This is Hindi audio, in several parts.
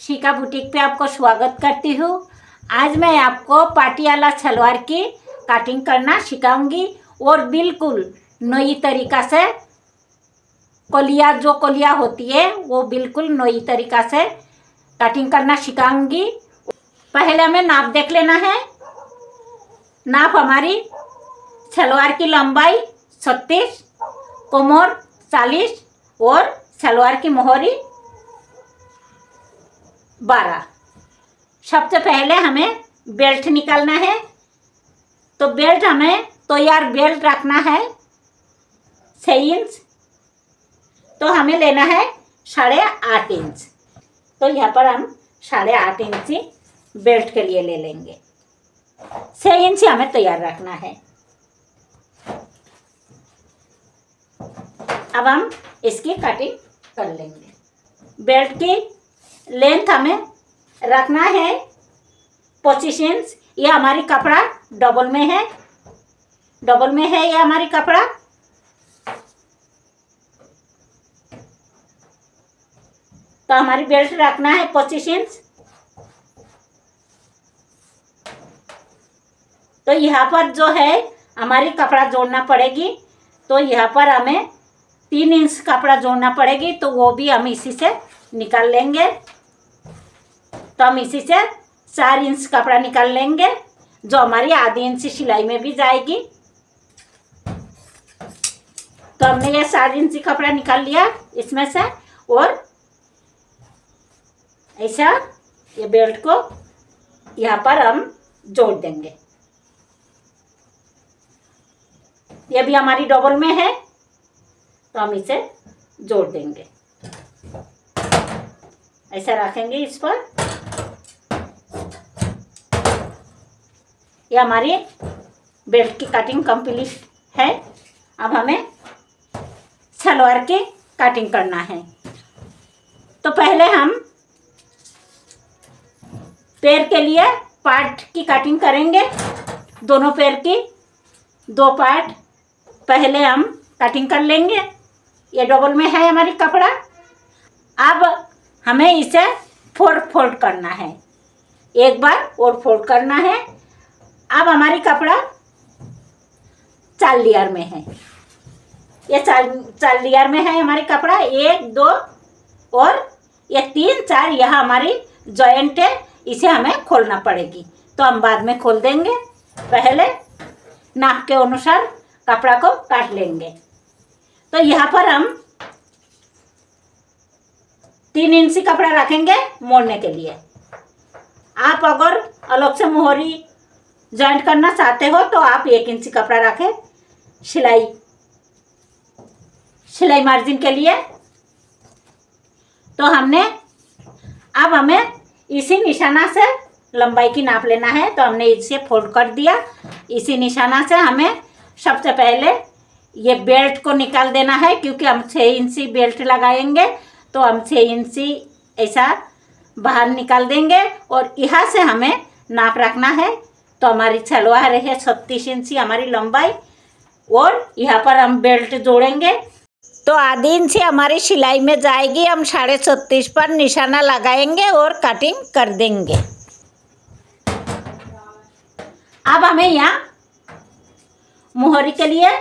शिका बुटीक पे आपको स्वागत करती हूँ। आज मैं आपको पाटियाला सलवार की कटिंग करना सिखाऊंगी और बिल्कुल नई तरीका से कोलिया होती है वो बिल्कुल नई तरीका से कटिंग करना सिखाऊंगी। पहले हमें नाप देख लेना है। नाप हमारी सलवार की लंबाई 36, कमर 40 और सलवार की मोहरी 12। सबसे पहले हमें बेल्ट निकालना है। तो बेल्ट हमें तैयार बेल्ट रखना है 6 इंच। तो हमें लेना है 8.5 इंच। तो यहाँ पर हम 8.5 इंच बेल्ट के लिए ले लेंगे। 6 इंच हमें तैयार रखना है। अब हम इसकी कटिंग कर लेंगे। बेल्ट की लेंथ हमें रखना है 25 इंच। ये हमारी कपड़ा डबल में है ये हमारी कपड़ा। तो हमारी बेल्ट रखना है 25 इंच। तो यहाँ पर जो है हमारी कपड़ा जोड़ना पड़ेगी। तो यहाँ पर हमें 3 इंच कपड़ा जोड़ना पड़ेगी। तो वो भी हम इसी से निकाल लेंगे। तो हम इसी से 4 इंच कपड़ा निकाल लेंगे जो हमारी आधी इंच सिलाई में भी जाएगी। तो हमने ये 4 इंच कपड़ा निकाल लिया इसमें से और ऐसा ये बेल्ट को यहाँ पर हम जोड़ देंगे। ये भी हमारी डबल में है तो हम इसे जोड़ देंगे। ऐसा रखेंगे इस पर। ये हमारी बेल्ट की कटिंग कंप्लीट है। अब हमें सलवार की कटिंग करना है। तो पहले हम पैर के लिए पार्ट की कटिंग करेंगे। दोनों पैर की 2 पार्ट पहले हम कटिंग कर लेंगे। ये डबल में है हमारी कपड़ा। अब हमें इसे फोल्ड करना है। एक बार और फोल्ड करना है। अब हमारी कपड़ा 4 लेयर में है। ये 4 लेयर में है हमारी कपड़ा। 1, 2 और ये 3, 4 यह हमारी जॉइंट है। इसे हमें खोलना पड़ेगी। तो हम बाद में खोल देंगे। पहले नाप के अनुसार कपड़ा को काट लेंगे। तो यहाँ पर हम 3 इंच कपड़ा रखेंगे मोड़ने के लिए। आप अगर अलग से मोहरी जॉइंट करना चाहते हो तो आप 1 इंच कपड़ा रखें सिलाई मार्जिन के लिए। तो अब हमें इसी निशाना से लंबाई की नाप लेना है। तो हमने इसे फोल्ड कर दिया। इसी निशाना से हमें सबसे पहले ये बेल्ट को निकाल देना है क्योंकि हम 6 इंची बेल्ट लगाएंगे। तो हम 6 इंची ऐसा बाहर निकाल देंगे और यहाँ से हमें नाप रखना है। तो हमारी सलवार है 36 इंची हमारी लंबाई और यहाँ पर हम बेल्ट जोड़ेंगे। तो आधी इंची हमारी सिलाई में जाएगी। हम 36.5 पर निशाना लगाएंगे और कटिंग कर देंगे। अब हमें यहाँ मोहरी के लिए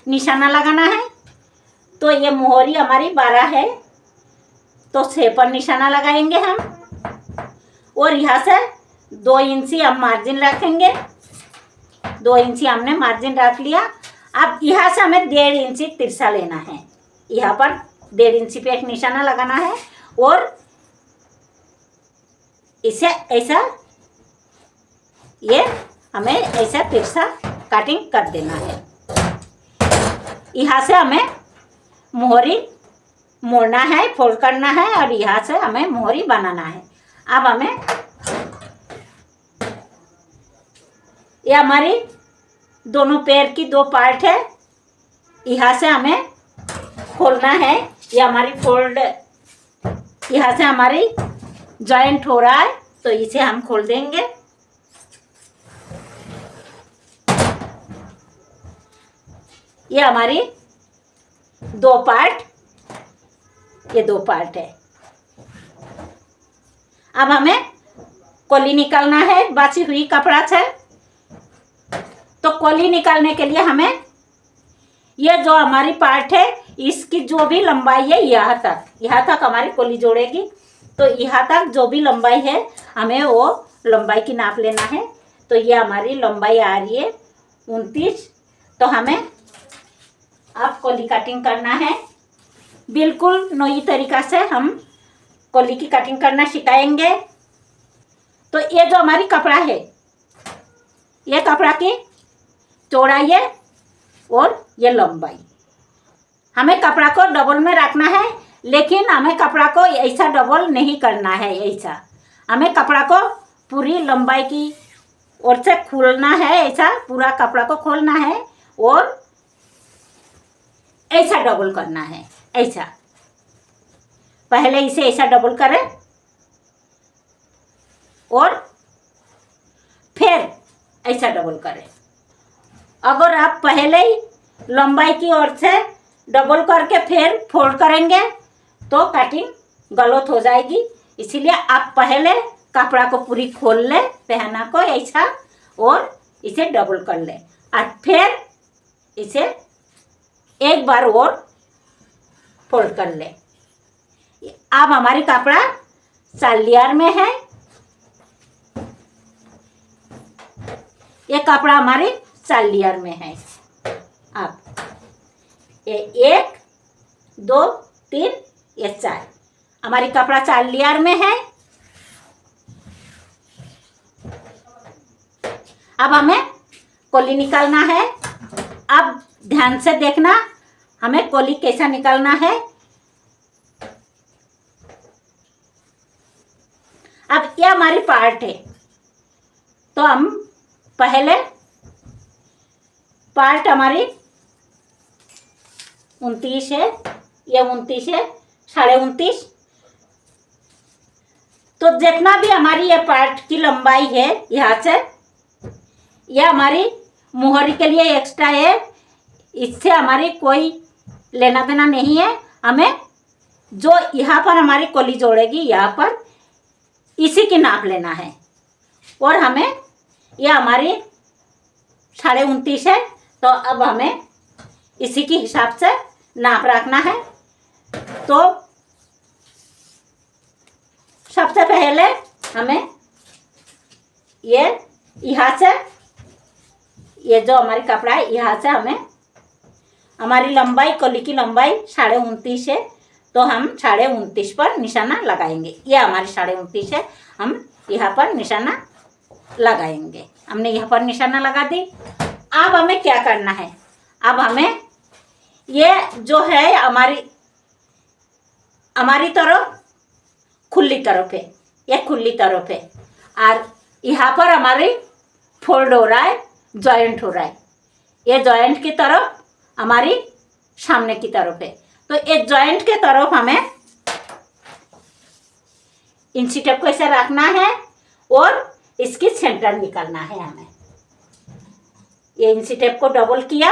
निशाना लगाना है। तो ये मोहरी हमारी 12 है। तो 6 पर निशाना लगाएंगे हम और यहाँ से 2 इंची हम मार्जिन रखेंगे। 2 इंची हमने मार्जिन रख लिया। अब यहाँ से हमें 1.5 इंची तिरछा लेना है। यहाँ पर 1.5 इंची पे एक निशाना लगाना है और इसे ऐसा ये हमें ऐसा तिरछा कटिंग कर देना है। यहाँ से हमें मोहरी मोड़ना है, फोल्ड करना है और यहाँ से हमें मोहरी बनाना है। अब हमें ये हमारी दोनों पैर की 2 पार्ट है। यहाँ से हमें खोलना है। ये हमारी फोल्ड यहाँ से हमारी जॉइंट हो रहा है तो इसे हम खोल देंगे। ये हमारी 2 पार्ट, ये 2 पार्ट है। अब हमें कोली निकालना है बाची हुई कपड़ा से। तो कोली निकालने के लिए हमें ये जो हमारी पार्ट है इसकी जो भी लंबाई है यहाँ तक हमारी कोली जोड़ेगी। तो यहाँ तक जो भी लंबाई है हमें वो लंबाई की नाप लेना है। तो ये हमारी लंबाई आ रही है 29। तो हमें अब कोली कटिंग करना है। बिल्कुल नई तरीका से हम कोली की कटिंग करना सिखाएंगे। तो ये जो हमारी कपड़ा है, ये कपड़ा की चौड़ाई है और ये लंबाई। हमें कपड़ा को डबल में रखना है, लेकिन हमें कपड़ा को ऐसा डबल नहीं करना है। ऐसा हमें कपड़ा को पूरी लंबाई की ओर से खोलना है। ऐसा पूरा कपड़ा को खोलना है और ऐसा डबल करना है। ऐसा पहले इसे ऐसा डबल करें और फिर ऐसा डबल करें। अगर आप पहले ही लंबाई की ओर से डबल करके फिर फोल्ड करेंगे तो कटिंग गलत हो जाएगी। इसीलिए आप पहले कपड़ा को पूरी खोल ले पहना को ऐसा और इसे डबल कर ले और फिर इसे एक बार और फोल्ड कर ले। अब हमारी कपड़ा 4 लेयर में है। ये कपड़ा हमारी 4 लेयर में है। अब ये 1 2 3 ये 4 हमारी कपड़ा 4 लेयर में है। अब हमें कोली निकालना है। अब ध्यान से देखना हमें कोली कैसा निकालना है। अब ये हमारी पार्ट है। तो हम पहले पार्ट हमारी 29 है, ये 29 है, 29.5। तो जितना भी हमारी ये पार्ट की लंबाई है यहाँ से, यह हमारी मोहरी के लिए एक्स्ट्रा है। इससे हमारी कोई लेना देना नहीं है। हमें जो यहाँ पर हमारी कोली जोड़ेगी यहाँ पर इसी की नाप लेना है। और हमें यह हमारी 29.5 है। तो अब हमें इसी के हिसाब से नाप रखना है। तो सबसे पहले हमें ये यहाँ से, ये जो हमारी कपड़ा है यहाँ से हमें हमारी लंबाई कोली की लंबाई 29.5 है। तो हम 29.5 पर निशाना लगाएंगे। ये हमारी 29.5 है, हम यहाँ पर निशाना लगाएंगे। हमने यहाँ पर निशाना लगा दी। अब हमें क्या करना है, अब हमें ये जो है हमारी तरफ खुली तरफ है, ये खुली तरफ है और यहाँ पर हमारी फोल्ड हो रहा है, जॉइंट हो रहा है। ये जॉइंट की तरफ हमारी सामने की तरफ है। तो ये जॉइंट के तरफ हमें इंची टेप को ऐसे रखना है और इसकी सेंटर निकालना है। हमें ये इंची टेप को डबल किया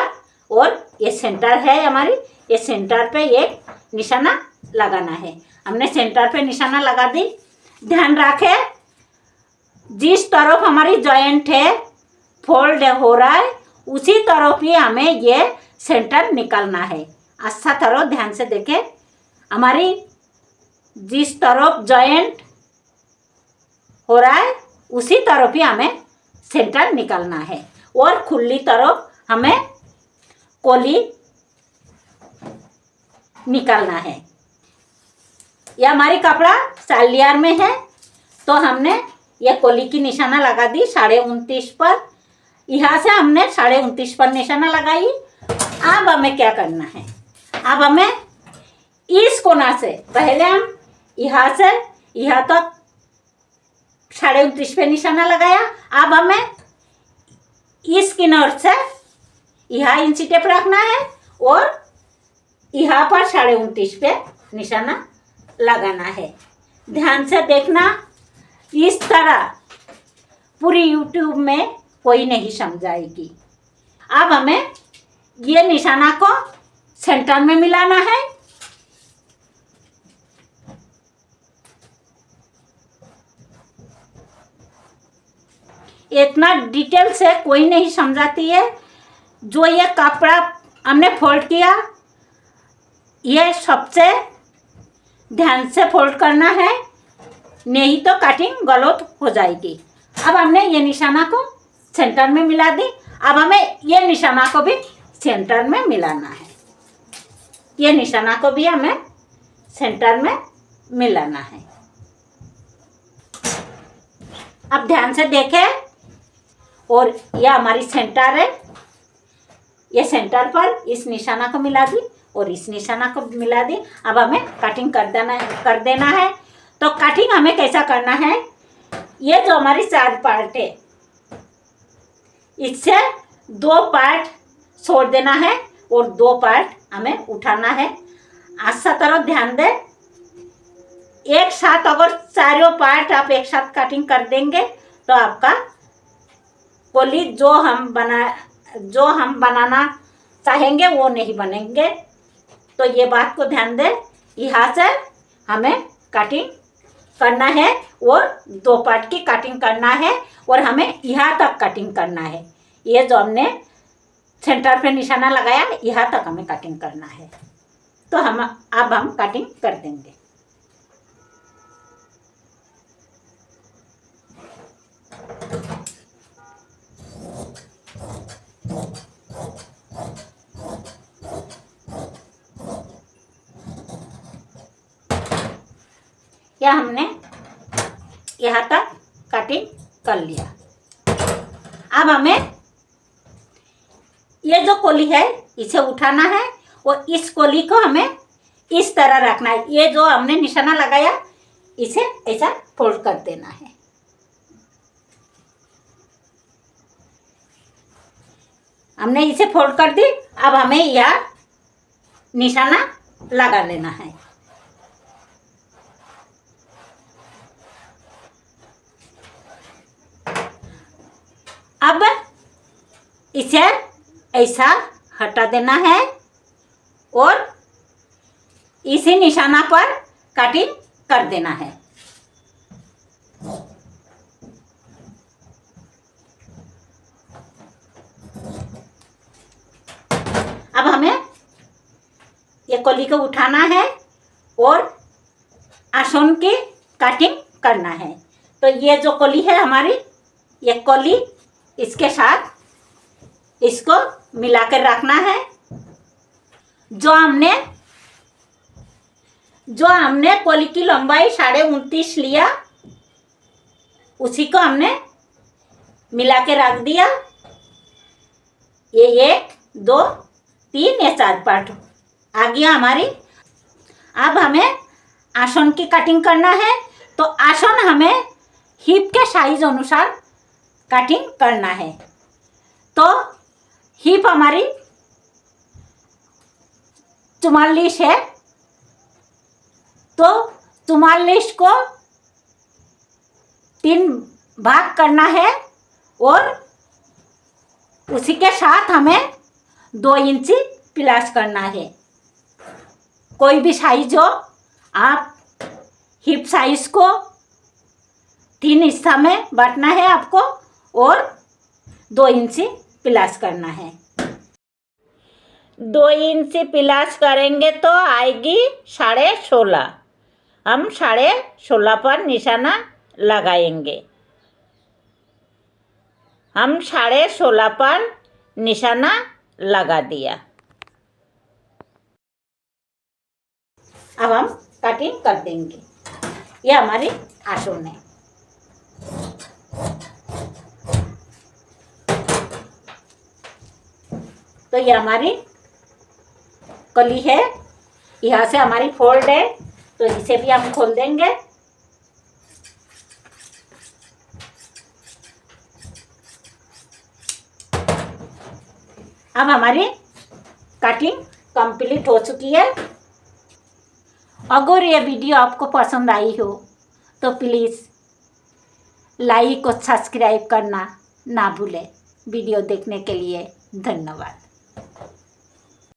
और ये सेंटर है हमारी, ये सेंटर पे एक निशाना लगाना है। हमने सेंटर पे निशाना लगा दी। ध्यान रखे जिस तरफ हमारी जॉइंट है फोल्ड हो रहा है उसी तरफ ही हमें ये सेंटर निकालना है। अच्छा तरह ध्यान से देखें, हमारी जिस तरफ जॉइंट हो रहा है उसी तरफ ही हमें सेंटर निकालना है और खुली तरफ हमें कोली निकालना है। यह हमारी कपड़ा 4 लेयर में है। तो हमने यह कोली की निशाना लगा दी 29.5 पर। यहाँ से हमने 29.5 पर निशाना लगाई। अब हमें क्या करना है, अब हमें इस कोना से पहले हम यहाँ से यहाँ तक 29.5 पे निशाना लगाया। अब हमें इस किनारे से यहाँ इंची टेप रखना है और यहाँ पर 29.5 पे निशाना लगाना है। ध्यान से देखना, इस तरह पूरी यूट्यूब में कोई नहीं समझाएगी। अब हमें ये निशाना को सेंटर में मिलाना है इतना डिटेल से कोई नहीं समझाती है। जो ये कपड़ा हमने फोल्ड किया, ये सबसे ध्यान से फोल्ड करना है, नहीं तो कटिंग गलत हो जाएगी। अब हमने ये निशाना को सेंटर में मिला दी। अब हमें ये निशाना को भी सेंटर में मिलाना है। ये निशाना को भी हमें सेंटर में मिलाना है। अब ध्यान से देखें, और ये हमारी सेंटर है। ये सेंटर पर इस निशाना को मिला दी और इस निशाना को मिला दी। अब हमें कटिंग कर देना है। तो कटिंग हमें कैसा करना है, ये जो हमारी 4 पार्ट है, इससे 2 पार्ट छोड़ देना है और 2 पार्ट हमें उठाना है। अच्छा तरह ध्यान दें, एक साथ अगर चारों पार्ट आप एक साथ कटिंग कर देंगे तो आपका कोली जो हम बनाना चाहेंगे वो नहीं बनेंगे। तो ये बात को ध्यान दें, यहाँ से हमें कटिंग करना है और 2 पार्ट की कटिंग करना है और हमें यहाँ तक कटिंग करना है। ये जो हमने सेंटर पे निशाना लगाया, यहाँ तक हमें कटिंग करना है। तो अब हम कटिंग कर देंगे। या हमने यहाँ तक कटिंग कर लिया। अब हमें ये जो कोली है इसे उठाना है और इस कोली को हमें इस तरह रखना है। ये जो हमने निशाना लगाया इसे ऐसा फोल्ड कर देना है। हमने इसे फोल्ड कर दी। अब हमें यह निशाना लगा लेना है। अब इसे ऐसा हटा देना है और इसी निशाना पर कटिंग कर देना है। अब हमें ये कोली को उठाना है और आसन की कटिंग करना है। तो ये जो कोली है हमारी, ये कोली इसके साथ इसको मिला कर रखना है। जो हमने कोली की लंबाई 29.5 लिया, उसी को हमने मिला के रख दिया। ये 1 2 3 या 4 पार्ट आ गया हमारी। अब हमें आसन की कटिंग करना है। तो आसन हमें हिप के साइज अनुसार कटिंग करना है। तो हिप हमारी 44 है, तो 44 को 3 भाग करना है और उसी के साथ हमें 2 इंच प्लस करना है। कोई भी साइज हो, आप हिप साइज को 3 हिस्सा में बांटना है आपको और 2 इंच प्लस करना है। 2 इंच प्लस करेंगे तो आएगी 16.5। हम 16.5 पर निशाना लगाएंगे। हम 16.5 पर निशाना लगा दिया। अब हम कटिंग कर देंगे। ये हमारी आसन है। तो ये हमारी कली है, यहाँ से हमारी फोल्ड है, तो इसे भी हम खोल देंगे। अब हमारी कटिंग कंप्लीट हो चुकी है। अगर ये वीडियो आपको पसंद आई हो तो प्लीज़ लाइक और सब्सक्राइब करना ना भूलें। वीडियो देखने के लिए धन्यवाद।